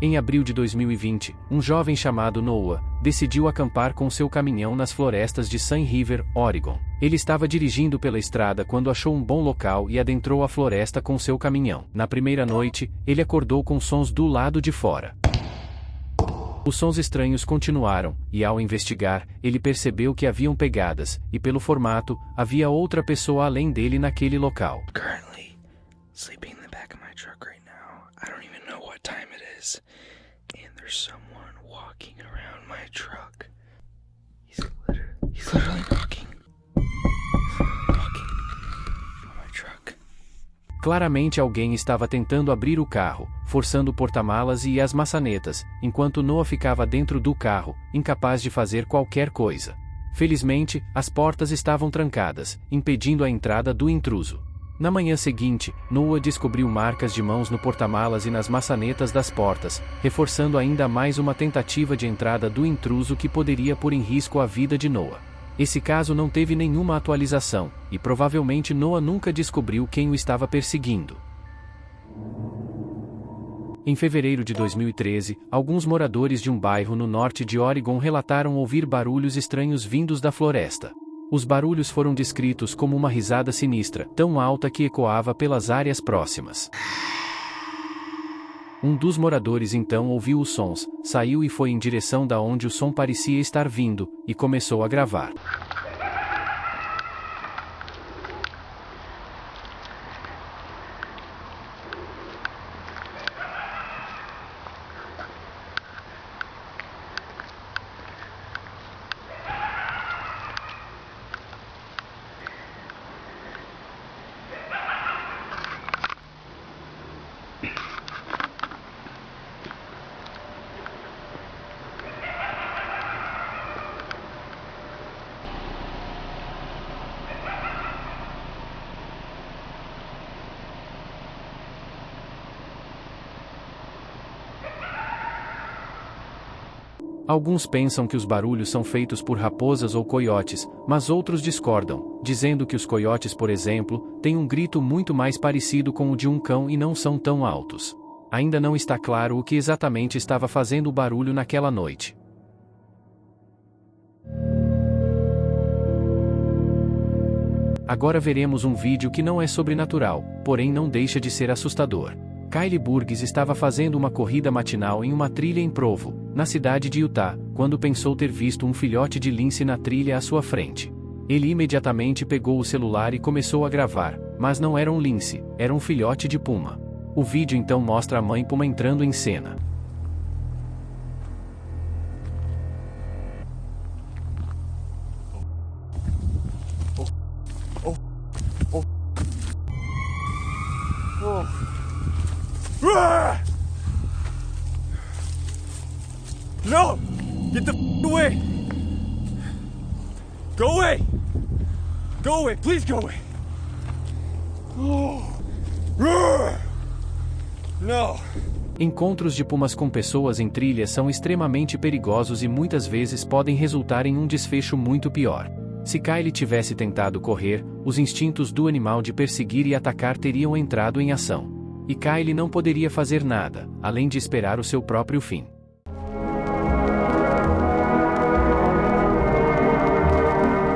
Em abril de 2020, um jovem chamado Noah decidiu acampar com seu caminhão nas florestas de Sun River, Oregon. Ele estava dirigindo pela estrada quando achou um bom local e adentrou a floresta com seu caminhão. Na primeira noite, ele acordou com sons do lado de fora. Os sons estranhos continuaram, e ao investigar, ele percebeu que haviam pegadas, e pelo formato, havia outra pessoa além dele naquele local. Currently sleeping in the back of my truck right now. I don't even know what time it is. And there's someone walking around my truck. He's literally knocking on my truck. Claramente alguém estava tentando abrir o carro, forçando o porta-malas e as maçanetas, enquanto Noah ficava dentro do carro, incapaz de fazer qualquer coisa. Felizmente, as portas estavam trancadas, impedindo a entrada do intruso. Na manhã seguinte, Noah descobriu marcas de mãos no porta-malas e nas maçanetas das portas, reforçando ainda mais uma tentativa de entrada do intruso que poderia pôr em risco a vida de Noah. Esse caso não teve nenhuma atualização, e provavelmente Noah nunca descobriu quem o estava perseguindo. Em fevereiro de 2013, alguns moradores de um bairro no norte de Oregon relataram ouvir barulhos estranhos vindos da floresta. Os barulhos foram descritos como uma risada sinistra, tão alta que ecoava pelas áreas próximas. Um dos moradores então ouviu os sons, saiu e foi em direção da onde o som parecia estar vindo, e começou a gravar. Alguns pensam que os barulhos são feitos por raposas ou coiotes, mas outros discordam, dizendo que os coiotes, por exemplo, têm um grito muito mais parecido com o de um cão e não são tão altos. Ainda não está claro o que exatamente estava fazendo o barulho naquela noite. Agora veremos um vídeo que não é sobrenatural, porém não deixa de ser assustador. Kyle Burgess estava fazendo uma corrida matinal em uma trilha em Provo, na cidade de Utah, quando pensou ter visto um filhote de lince na trilha à sua frente. Ele imediatamente pegou o celular e começou a gravar, mas não era um lince, era um filhote de puma. O vídeo então mostra a mãe puma entrando em cena. No! Get the away! Go away! Go away! Please go away! Oh. No! Encontros de pumas com pessoas em trilha são extremamente perigosos e muitas vezes podem resultar em um desfecho muito pior. Se Kyle tivesse tentado correr, os instintos do animal de perseguir e atacar teriam entrado em ação. E Kyle não poderia fazer nada, além de esperar o seu próprio fim.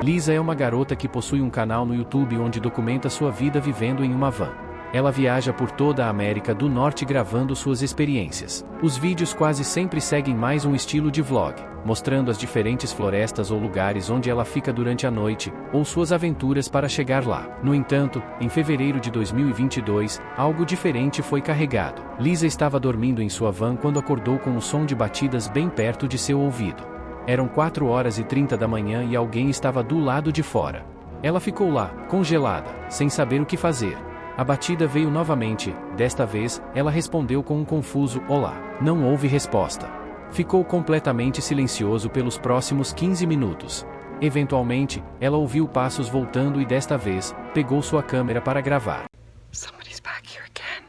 Lisa é uma garota que possui um canal no YouTube onde documenta sua vida vivendo em uma van. Ela viaja por toda a América do Norte gravando suas experiências. Os vídeos quase sempre seguem mais um estilo de vlog, mostrando as diferentes florestas ou lugares onde ela fica durante a noite, ou suas aventuras para chegar lá. No entanto, em fevereiro de 2022, algo diferente foi carregado. Lisa estava dormindo em sua van quando acordou com um som de batidas bem perto de seu ouvido. Eram 4h30 da manhã e alguém estava do lado de fora. Ela ficou lá, congelada, sem saber o que fazer. A batida veio novamente, desta vez, ela respondeu com um confuso olá. Não houve resposta. Ficou completamente silencioso pelos próximos 15 minutos. Eventualmente, ela ouviu passos voltando e desta vez, pegou sua câmera para gravar. Somebody's back here again.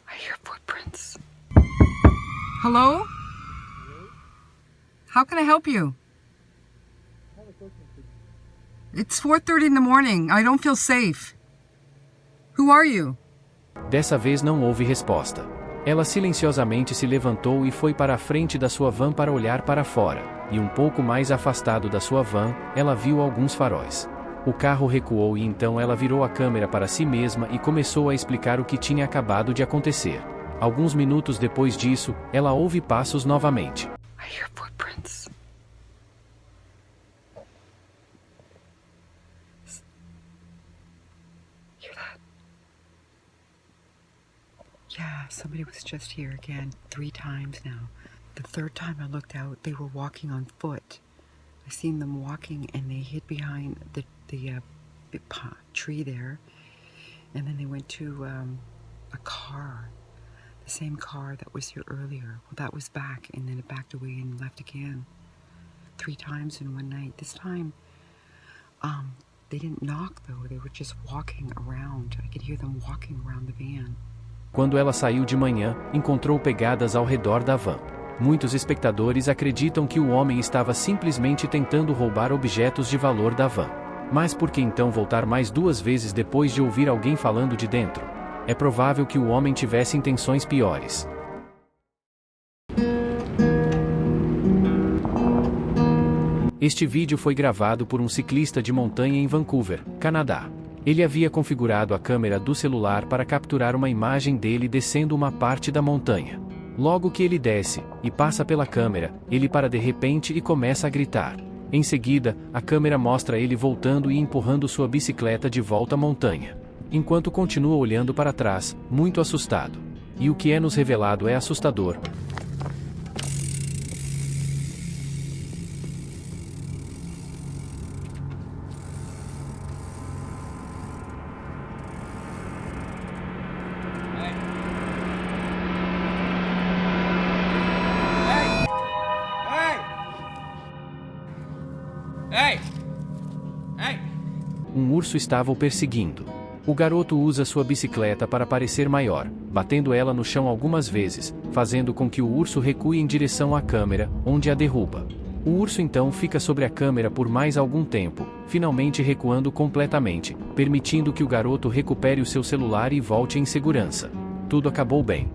I hear footprints. Hello? How can I help you? It's 4:30 in the morning. I don't feel safe. Who are you? Dessa vez não houve resposta. Ela silenciosamente se levantou e foi para a frente da sua van para olhar para fora, e um pouco mais afastado da sua van, ela viu alguns faróis. O carro recuou e então ela virou a câmera para si mesma e começou a explicar o que tinha acabado de acontecer. Alguns minutos depois disso, ela ouve passos novamente. I hear footprints. Hear that? Yeah, somebody was just here again 3 times now. The 3rd time I looked out, they were walking on foot. I seen them walking and they hid behind the big tree there. And then they went to a car. The same car that was here earlier. Well, that was back, and then it backed away and left again. 3 times in one night. This time, they didn't knock though. They were just walking around. I could hear them walking around the van. Quando ela saiu de manhã, encontrou pegadas ao redor da van. Muitos espectadores acreditam que o homem estava simplesmente tentando roubar objetos de valor da van. Mas por que então voltar mais 2 vezes depois de ouvir alguém falando de dentro? É provável que o homem tivesse intenções piores. Este vídeo foi gravado por um ciclista de montanha em Vancouver, Canadá. Ele havia configurado a câmera do celular para capturar uma imagem dele descendo uma parte da montanha. Logo que ele desce, e passa pela câmera, ele para de repente e começa a gritar. Em seguida, a câmera mostra ele voltando e empurrando sua bicicleta de volta à montanha. Enquanto continua olhando para trás, muito assustado. E o que é nos revelado é assustador. Um urso estava o perseguindo. O garoto usa sua bicicleta para parecer maior, batendo ela no chão algumas vezes, fazendo com que o urso recue em direção à câmera, onde a derruba. O urso então fica sobre a câmera por mais algum tempo, finalmente recuando completamente, permitindo que o garoto recupere o seu celular e volte em segurança. Tudo acabou bem.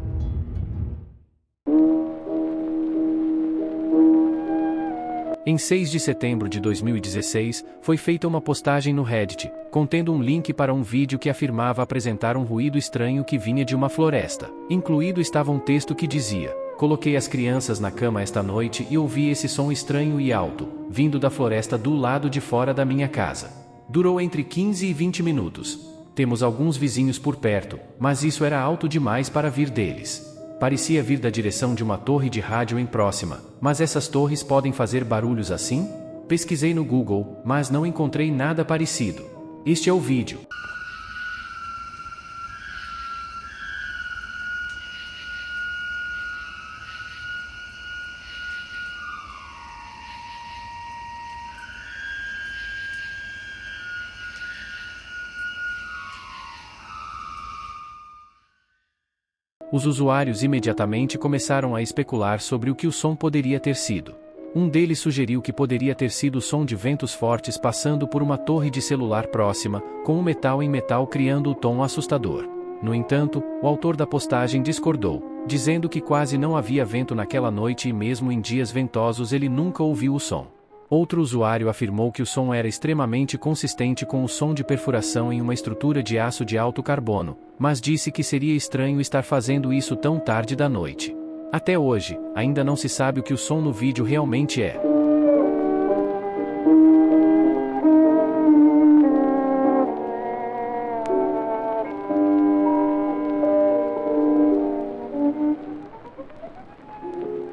Em 6 de setembro de 2016, foi feita uma postagem no Reddit, contendo um link para um vídeo que afirmava apresentar um ruído estranho que vinha de uma floresta. Incluído estava um texto que dizia: "Coloquei as crianças na cama esta noite e ouvi esse som estranho e alto, vindo da floresta do lado de fora da minha casa. Durou entre 15 e 20 minutos. Temos alguns vizinhos por perto, mas isso era alto demais para vir deles. Parecia vir da direção de uma torre de rádio em próxima, mas essas torres podem fazer barulhos assim? Pesquisei no Google, mas não encontrei nada parecido. Este é o vídeo." Os usuários imediatamente começaram a especular sobre o que o som poderia ter sido. Um deles sugeriu que poderia ter sido o som de ventos fortes passando por uma torre de celular próxima, com o metal em metal criando o tom assustador. No entanto, o autor da postagem discordou, dizendo que quase não havia vento naquela noite e mesmo em dias ventosos ele nunca ouviu o som. Outro usuário afirmou que o som era extremamente consistente com o som de perfuração em uma estrutura de aço de alto carbono, mas disse que seria estranho estar fazendo isso tão tarde da noite. Até hoje, ainda não se sabe o que o som no vídeo realmente é.